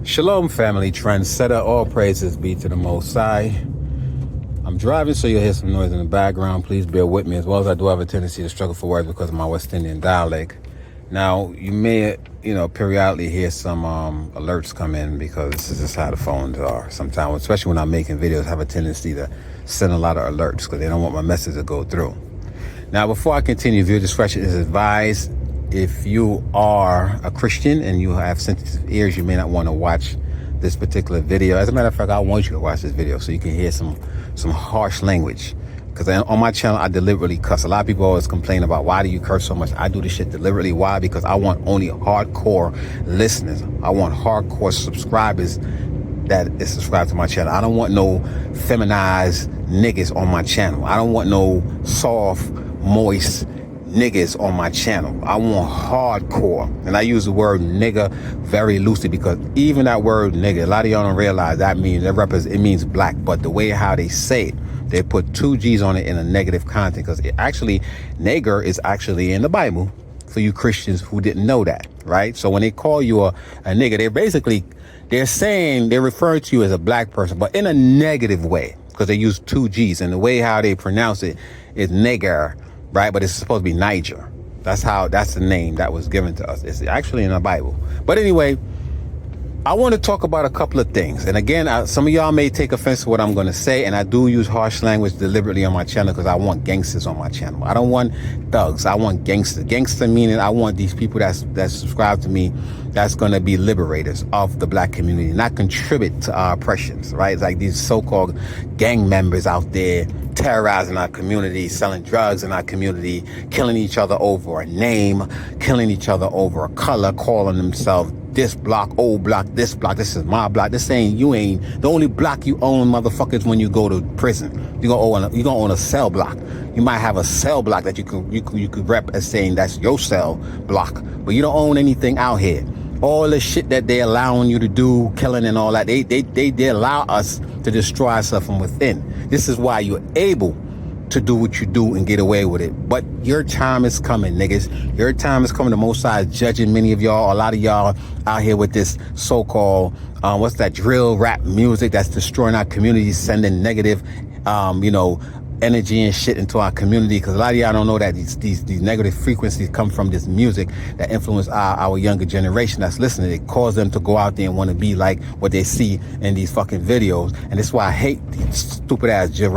Shalom, family, trendsetter. All praises be to the Most High. I'm driving, so you'll hear some noise in the background. Please bear with me, as well as I do have a tendency to struggle for words because of my West Indian dialect. Now, you may, periodically hear some alerts come in because this is just how the phones are. Sometimes, especially when I'm making videos, I have a tendency to send a lot of alerts because they don't want my message to go through. Now, before I continue, viewer discretion is advised. If you are a Christian and you have sensitive ears, you may not want to watch this particular video. As a matter of fact, I want you to watch this video so you can hear some harsh language. Because on my channel, I deliberately cuss. A lot of people always complain about, why do you curse so much? I do this shit deliberately. Why? Because I want only hardcore listeners. I want hardcore subscribers that is subscribed to my channel. I don't want no feminized niggas on my channel. I don't want no soft, moist niggas on my channel. I want hardcore. And I use the word nigga very loosely because even that word nigga, a lot of y'all don't realize it means black, but the way how they say it, they put 2 G's on it in a negative content because nigger is actually in the Bible for you Christians who didn't know that, right? So when they call you a nigga, they're referring to you as a black person, but in a negative way because they use 2 G's, and the way how they pronounce it is nigger, right? But it's supposed to be Niger. That's the name that was given to us. It's actually in the Bible. But anyway, I want to talk about a couple of things. And again, some of y'all may take offense to what I'm going to say, and I do use harsh language deliberately on my channel because I want gangsters on my channel. I don't want thugs. I want gangsters. Gangster meaning I want these people that subscribe to me that's going to be liberators of the black community, not contribute to our oppressions, right? It's like these so-called gang members out there terrorizing our community, selling drugs in our community, killing each other over a name, killing each other over a color, calling themselves this block, old block, this is my block. This ain't, you ain't the only block you own, motherfuckers, when you go to prison. You're gonna own a cell block. You might have a cell block that you could rep as saying that's your cell block, but you don't own anything out here. All the shit that they allowing you to do, killing and all that, they allow us to destroy ourselves from within. This is why you're able to do what you do and get away with it. But your time is coming, niggas. Your time is coming. The Most High is judging many of y'all. A lot of y'all out here with this so-called, drill rap music that's destroying our community, sending negative, energy and shit into our community, because a lot of y'all don't know that these negative frequencies come from this music that influence our younger generation that's listening. It cause them to go out there and want to be like what they see in these fucking videos, and that's why I hate stupid ass drill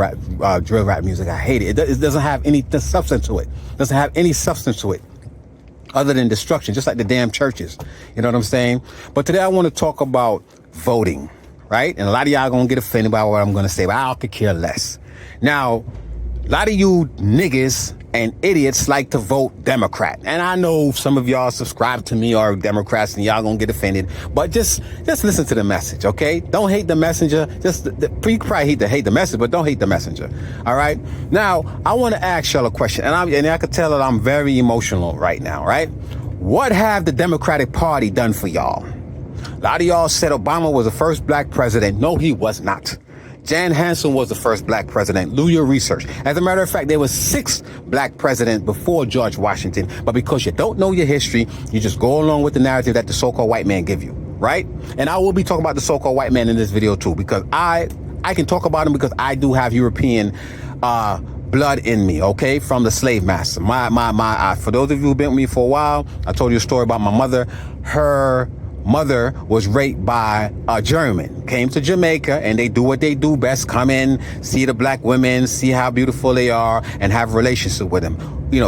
rap music. I hate it. It doesn't have any substance to it. It doesn't have any substance to it other than destruction, just like the damn churches. You know what I'm saying? But today I want to talk about voting, right? And a lot of y'all gonna get offended by what I'm gonna say, but I could care less. Now, a lot of you niggas and idiots like to vote Democrat. And I know some of y'all subscribe to me are Democrats and y'all gonna get offended, but just listen to the message, okay? Don't hate the messenger. You probably hate the message, but don't hate the messenger, all right? Now, I want to ask y'all a question, and I could tell that I'm very emotional right now, right? What have the Democratic Party done for y'all? A lot of y'all said Obama was the first black president. No, he was not. Jan Hansen was the first black president. Do your research. As a matter of fact, there were 6 black presidents before George Washington, but because you don't know your history, you just go along with the narrative that the so-called white man give you, right? And I will be talking about the so-called white man in this video too, because I can talk about him because I do have European blood in me, okay, from the slave master. For those of you who've been with me for a while, I told you a story about my mother. Her mother was raped by a German, came to Jamaica, and they do what they do best, come in, see the black women, see how beautiful they are, and have a relationship with them,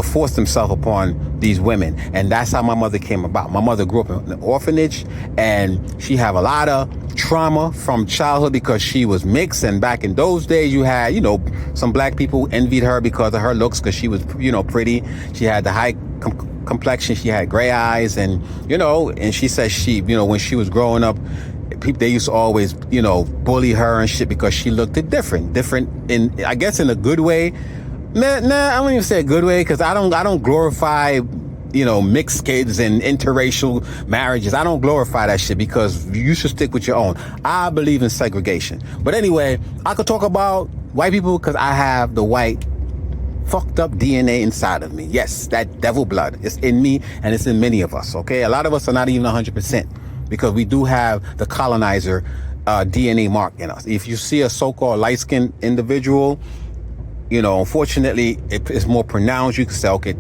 force themselves upon these women. And that's how my mother came about. My mother grew up in an orphanage, and she had a lot of trauma from childhood because she was mixed. And back in those days, you had, some black people envied her because of her looks, because she was, pretty. She had the high complexion, she had gray eyes, and and she said when she was growing up, people, they used to always bully her and shit because she looked different in, I guess, in a good way. Nah, I don't even say a good way, because I don't glorify mixed kids and interracial marriages. I don't glorify that shit, because you should stick with your own. I believe in segregation. But anyway, I could talk about white people because I have the white fucked up DNA inside of me. Yes, that devil blood is in me, and it's in many of us, okay? A lot of us are not even 100%. because we do have the colonizer DNA mark in us. If you see a so-called light-skinned individual, unfortunately, it's more pronounced. You can say, okay,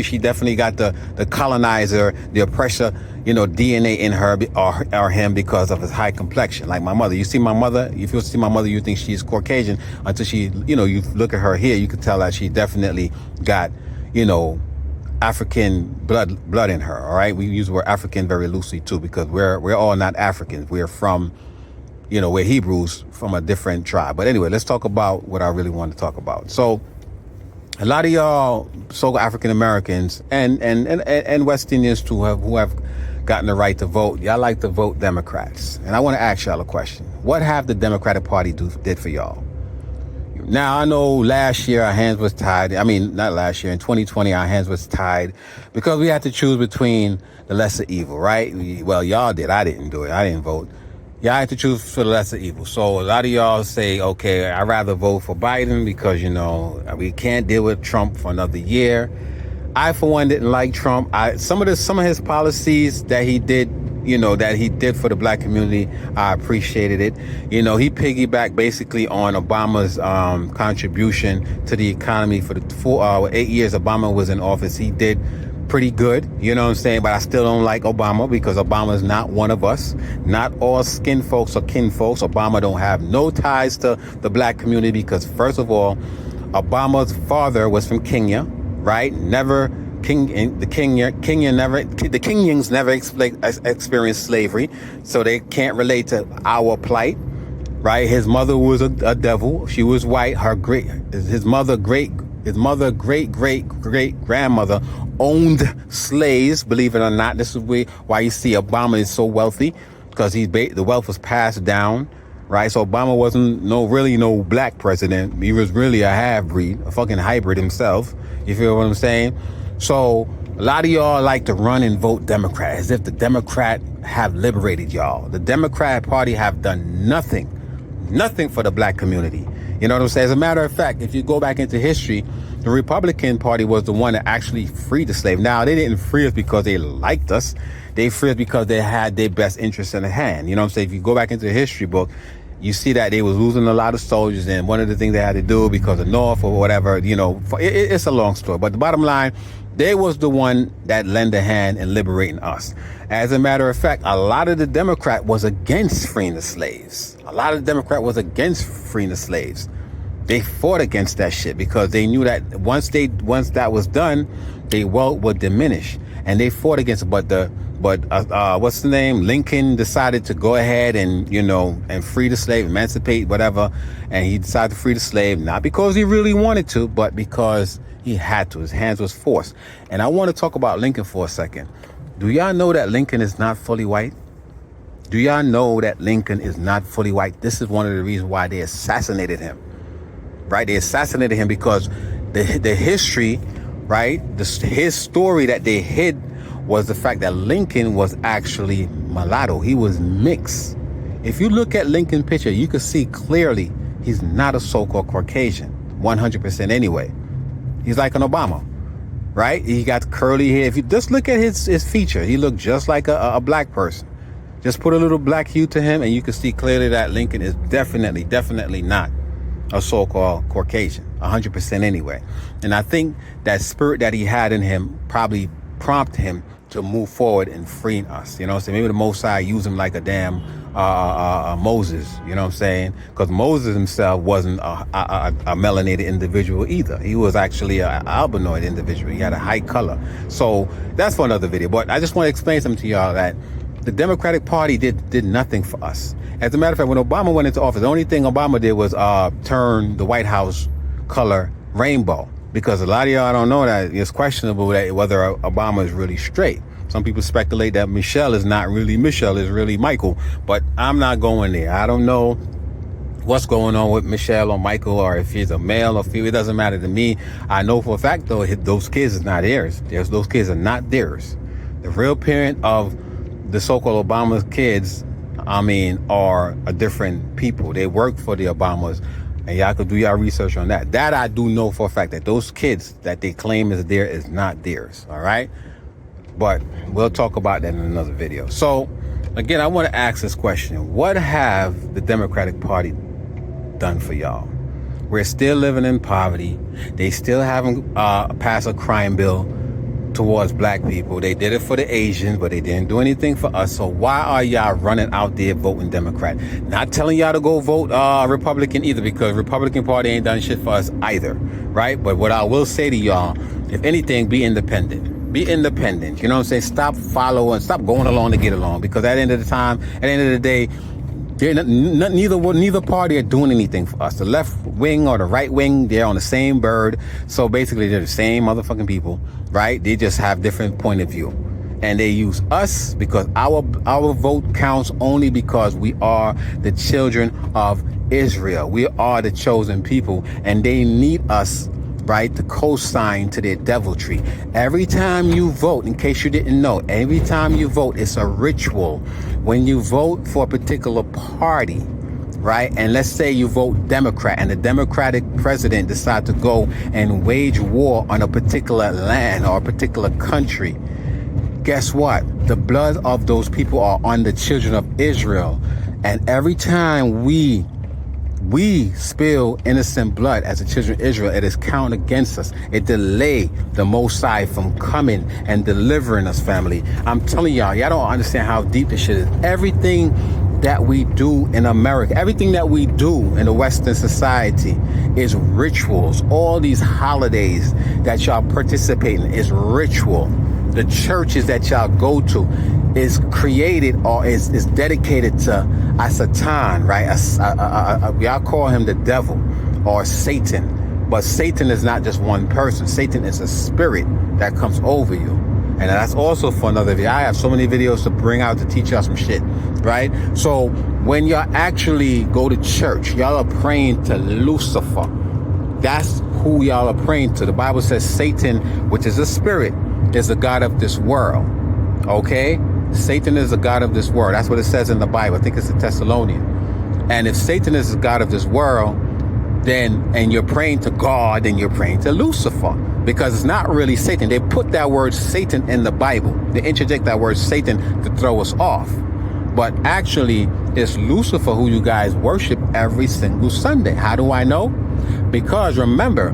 she definitely got the colonizer, the oppressor, DNA in her or him because of his high complexion. Like my mother. You see my mother, if you see my mother, you think she's Caucasian until she, you look at her here, you can tell that she definitely got, African blood in her. All right. We use the word African very loosely too, because we're all not Africans. We're from, we're Hebrews from a different tribe. But anyway, let's talk about what I really want to talk about. So a lot of y'all so African Americans and West Indians too who have gotten the right to vote, y'all like to vote Democrats. And I want to ask y'all a question. What have the Democratic Party did for y'all? Now, I know last year our hands was tied. I mean, not last year. In 2020, our hands was tied because we had to choose between the lesser evil, right? Well, y'all did. I didn't do it. I didn't vote. Y'all had to choose for the lesser evil. So a lot of y'all say, okay, I'd rather vote for Biden because, we can't deal with Trump for another year. I, for one, didn't like Trump. Some of his policies that he did, that he did for the black community, I appreciated it. He piggybacked basically on Obama's contribution to the economy for the 8 years Obama was in office. He did pretty good, you know what I'm saying? But I still don't like Obama because Obama is not one of us. Not all skin folks or kin folks. Obama don't have no ties to the black community because, first of all, Obama's father was from Kenya, right? The Kenyans never experienced slavery, so they can't relate to our plight, right? His mother was a devil. She was white. His mother great grandmother owned slaves. Believe it or not, this is why you see Obama is so wealthy, because the wealth was passed down, right? So Obama wasn't really no black president. He was really a half-breed, a fucking hybrid himself. You feel what I'm saying? So a lot of y'all like to run and vote Democrat as if the Democrat have liberated y'all. The Democrat Party have done nothing for the black community. You know what I'm saying? As a matter of fact, if you go back into history, the Republican Party was the one that actually freed the slave. Now, they didn't free us because they liked us. They freed us because they had their best interests in hand. You know what I'm saying? If you go back into the history book, you see that they was losing a lot of soldiers, and one of the things they had to do because of North or whatever, it's a long story. But the bottom line, they was the one that lent a hand in liberating us. As a matter of fact, a lot of the Democrat was against freeing the slaves. They fought against that shit because they knew that once that was done, their wealth would diminish, and they fought against it. But what's the name? Lincoln decided to go ahead and and free the slave, emancipate, whatever. And he decided to free the slave, not because he really wanted to, but because he had to. His hands was forced. And I want to talk about Lincoln for a second. Do y'all know that Lincoln is not fully white? Do y'all know that Lincoln is not fully white? This is one of the reasons why they assassinated him. Right? They assassinated him because the history, right? His story that they hid was the fact that Lincoln was actually mulatto. He was mixed. If you look at Lincoln's picture, you can see clearly he's not a so-called Caucasian, 100% anyway. He's like an Obama, right? He got curly hair. If you just look at his feature, he looked just like a black person. Just put a little black hue to him, and you can see clearly that Lincoln is definitely not a so-called Caucasian, 100% anyway. And I think that spirit that he had in him probably prompted him to move forward in freeing us. You know what I'm saying? Maybe the Most High used him like a damn Moses. You know what I'm saying? Because Moses himself wasn't a melanated individual either. He was actually an albinoid individual. He had a high color. So that's for another video. But I just want to explain something to y'all that the Democratic Party did nothing for us. As a matter of fact, when Obama went into office, the only thing Obama did was turn the White House color rainbow. Because a lot of y'all don't know that it's questionable that whether Obama is really straight. Some people speculate that Michelle is not really Michelle, is really Michael. But I'm not going there. I don't know what's going on with Michelle or Michael, or if he's a male or female. It doesn't matter to me. I know for a fact, though, those kids is not theirs. Those kids are not theirs. The real parent of the so-called Obama's kids, are a different people. They work for the Obamas. And y'all could do y'all research on that. That I do know for a fact, that those kids that they claim is theirs is not theirs. All right. But we'll talk about that in another video. So Again, I want to ask this question. What have the Democratic Party done for y'all? We're still living in poverty. They still haven't passed a crime bill towards black people. They did it for the Asians, but they didn't do anything for us. So why are y'all running out there voting Democrat? Not telling y'all to go vote Republican either, because Republican Party ain't done shit for us either, right? But what I will say to y'all, if anything, be independent. Be independent. You know what I'm saying? Stop following, stop going along to get along, because at the end of the time, at the end of the day, neither party are doing anything for us. The left wing or the right wing, they're on the same bird. So basically, they're the same motherfucking people, right? They just have different point of view. And they use us because our vote counts only because we are the children of Israel. We are the chosen people, and they need us, right, to co-sign to their deviltry. Every time you vote, in case you didn't know, every time you vote, it's a ritual. When you vote for a particular party, right, and let's say you vote Democrat, and the Democratic president decides to go and wage war on a particular land or a particular country, guess what? The blood of those people are on the children of Israel. And every time we spill innocent blood as the children of Israel, it is counted against us. It delay the Most High from coming and delivering us, family. I'm telling y'all don't understand how deep this shit is. Everything that we do in America, everything that we do in the Western society is rituals. All these holidays that y'all participate in is ritual. The churches that y'all go to is created or is dedicated to Satan, right? Y'all call him the devil or Satan. But Satan is not just one person. Satan is a spirit that comes over you. And that's also for another video. I have so many videos to bring out to teach y'all some shit, right? So when y'all actually go to church, y'all are praying to Lucifer. That's who y'all are praying to. The Bible says Satan, which is a spirit, is the god of this world. Okay? Satan is the god of this world. That's what it says in the Bible. I think it's the Thessalonian. And if Satan is the god of this world, then, and you're praying to God, then you're praying to Lucifer. Because it's not really Satan. They put that word Satan in the Bible. They interject that word Satan to throw us off. But actually, it's Lucifer who you guys worship every single Sunday. How do I know? Because remember,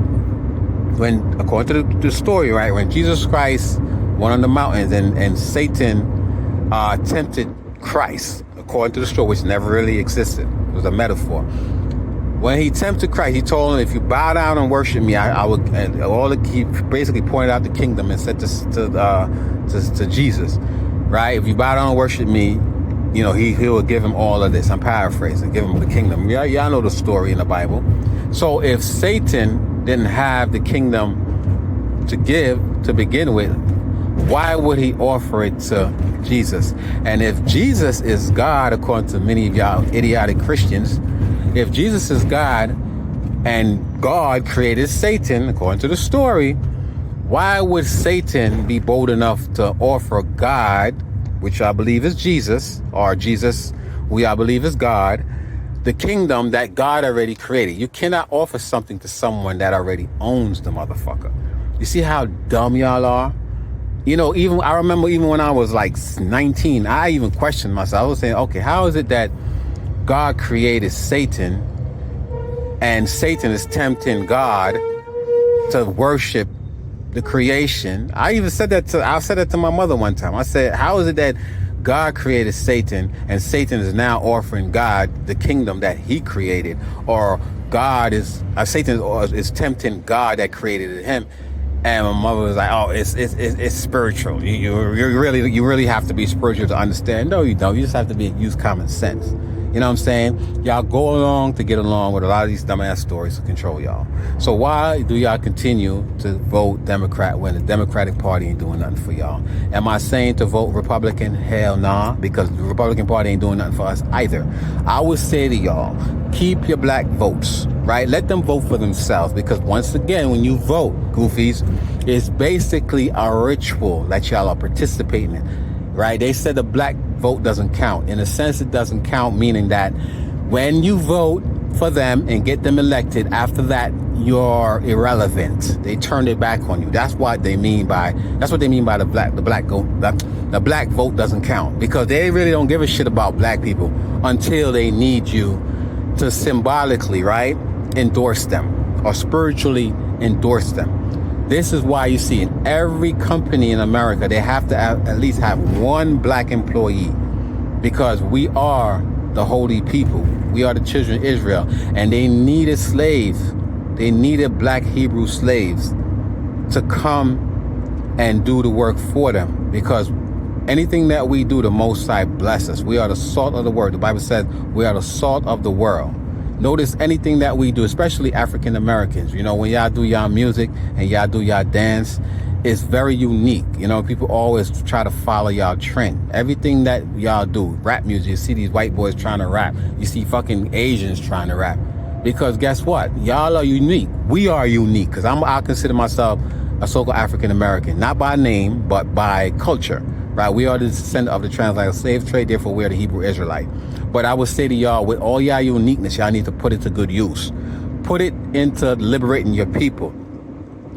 when, according to the story, right, when Jesus Christ went on the mountains and Satan tempted Christ, according to the story, which never really existed, it was a metaphor. When he tempted Christ, he told him, if you bow down and worship me, I will. And he basically pointed out the kingdom and said to Jesus, right? If you bow down and worship me, you know, he will give him all of this. I'm paraphrasing, give him the kingdom. Yeah, y'all know the story in the Bible. So if Satan didn't have the kingdom to give to begin with, why would he offer it to Jesus? And if Jesus is God, according to many of y'all idiotic Christians, if Jesus is God and God created Satan, according to the story, why would Satan be bold enough to offer God, which I believe is Jesus, or Jesus, who I believe is God, the kingdom that God already created? You cannot offer something to someone that already owns the motherfucker. You see how dumb y'all are? You know, I remember even when I was like 19, I even questioned myself. I was saying, okay, how is it that God created Satan and Satan is tempting God to worship the creation? I said that to my mother one time. I said, how is it that God created Satan and Satan is now offering God the kingdom that he created? Or Satan is tempting God that created him? And my mother was like, oh, it's spiritual. You really have to be spiritual to understand. No, you don't. You just have to use common sense. You know what I'm saying? Y'all go along to get along with a lot of these dumbass stories to control y'all. So why do y'all continue to vote Democrat when the Democratic Party ain't doing nothing for y'all? Am I saying to vote Republican? Hell nah, because the Republican Party ain't doing nothing for us either. I would say to y'all, keep your black votes, right? Let them vote for themselves, because once again, when you vote, goofies, it's basically a ritual that y'all are participating in, right? They said the black vote doesn't count. In a sense, it doesn't count, meaning that when you vote, for them and get them elected. After that, you're irrelevant. They turned it back on you. That's what they mean by the black vote doesn't count, because they really don't give a shit about black people until they need you to symbolically, right, endorse them or spiritually endorse them. This is why you see in every company in America, they have to at least have one black employee, because we are the holy people. We are the children of Israel, and they needed slaves. They needed black Hebrew slaves to come and do the work for them, because anything that we do, the Most High bless us. We are the salt of the world. The Bible says we are the salt of the world. Notice anything that we do, especially African Americans, you know, when y'all do y'all music and y'all do y'all dance, it's very unique. You know, people always try to follow y'all trend. Everything that y'all do, rap music, you see these white boys trying to rap. You see fucking Asians trying to rap. Because guess what? Y'all are unique. We are unique, because I consider myself a so-called African American, not by name, but by culture. Right? We are the descendant of the transatlantic slave trade, therefore we are the Hebrew Israelite. But I would say to y'all, with all y'all uniqueness, y'all need to put it to good use. Put it into liberating your people.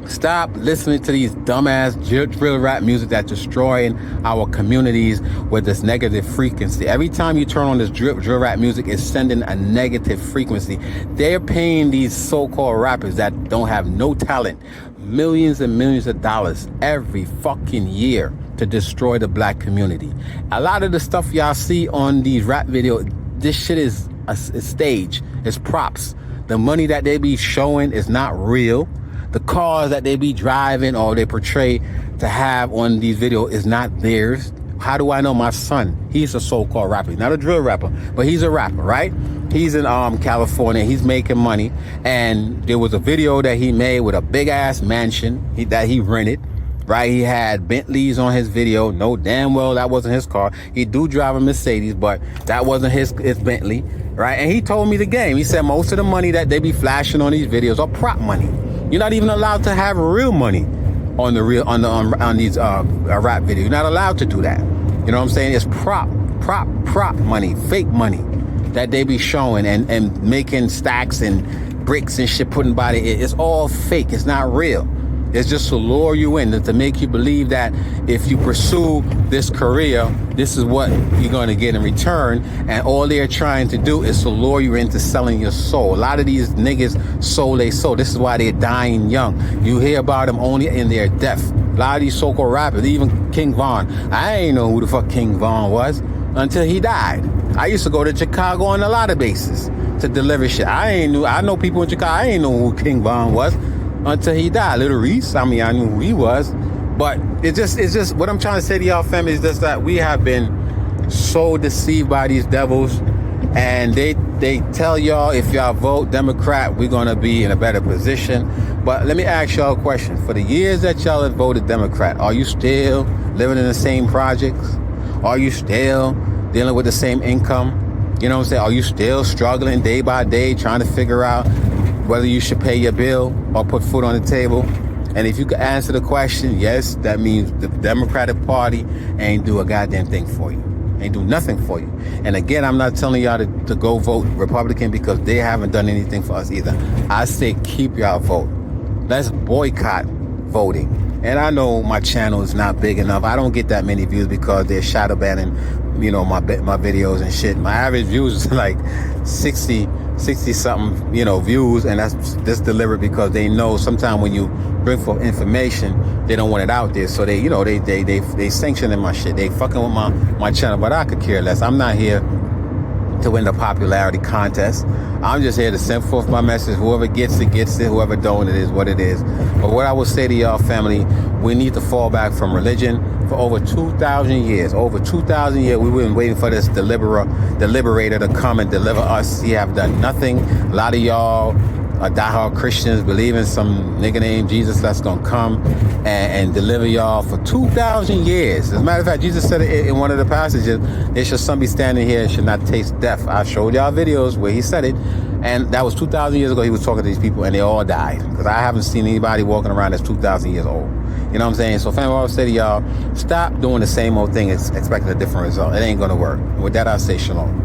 Stop listening to these dumbass drill rap music that's destroying our communities with this negative frequency. Every time you turn on this drill rap music, it's sending a negative frequency. They're paying these so-called rappers that don't have no talent millions and millions of dollars every fucking year to destroy the black community. A lot of the stuff y'all see on these rap videos, this shit is a stage. It's props. The money that they be showing is not real. The cars that they be driving or they portray to have on these videos is not theirs. How do I know? My son, he's a so-called rapper. He's not a drill rapper, but he's a rapper, right? He's in California. He's making money. And there was a video that he made with a big-ass mansion that he rented, right? He had Bentleys on his video. No, damn well that wasn't his car. He do drive a Mercedes, but that wasn't his Bentley, right? And he told me the game. He said most of the money that they be flashing on these videos are prop money. You're not even allowed to have real money on these rap videos. You're not allowed to do that. You know what I'm saying? It's prop money, fake money that they be showing and making stacks and bricks and shit putting by it's all fake. It's not real. It's just to lure you in, to make you believe that if you pursue this career, this is what you're going to get in return. And all they're trying to do is to lure you into selling your soul. A lot of these niggas sold their soul. This is why they're dying young. You hear about them only in their death. A lot of these so-called rappers, even King Von. I ain't know who the fuck King Von was until he died. I used to go to Chicago on a lot of bases to deliver shit. I know people in Chicago. I ain't know who King Von was until he died. Little Reese, I knew who he was. But it's just what I'm trying to say to y'all, family, is just that we have been so deceived by these devils, and they tell y'all if y'all vote Democrat, we're gonna be in a better position. But let me ask y'all a question. For the years that y'all have voted Democrat, are you still living in the same projects? Are you still dealing with the same income? You know what I'm saying? Are you still struggling day by day trying to figure out whether you should pay your bill or put food on the table? And if you can answer the question, yes, that means the Democratic Party ain't do a goddamn thing for you. Ain't do nothing for you. And again, I'm not telling y'all to go vote Republican, because they haven't done anything for us either. I say keep y'all vote. Let's boycott voting. And I know my channel is not big enough. I don't get that many views because they're shadow banning, you know, my videos and shit. My average views is like 60 something, you know, views, and that's just delivered because they know sometimes when you bring forth information, they don't want it out there. So they sanctioning my shit. They fucking with my channel, but I could care less. I'm not here to win the popularity contest. I'm just here to send forth my message. Whoever gets it, gets it. Whoever don't, it is what it is. But what I would say to y'all, family, we need to fall back from religion. For over 2,000 years, we've been waiting for this deliberator to come and deliver us. He have done nothing. A lot of y'all are diehard Christians, believe in some nigga named Jesus that's gonna come and deliver y'all for 2,000 years. As a matter of fact, Jesus said it in one of the passages, there shall some be standing here and should not taste death. I showed y'all videos where he said it, and that was 2,000 years ago. He was talking to these people and they all died, because I haven't seen anybody walking around that's 2,000 years old. You know what I'm saying? So family, I always say to y'all, stop doing the same old thing expecting a different result. It ain't gonna work. With that, I say shalom.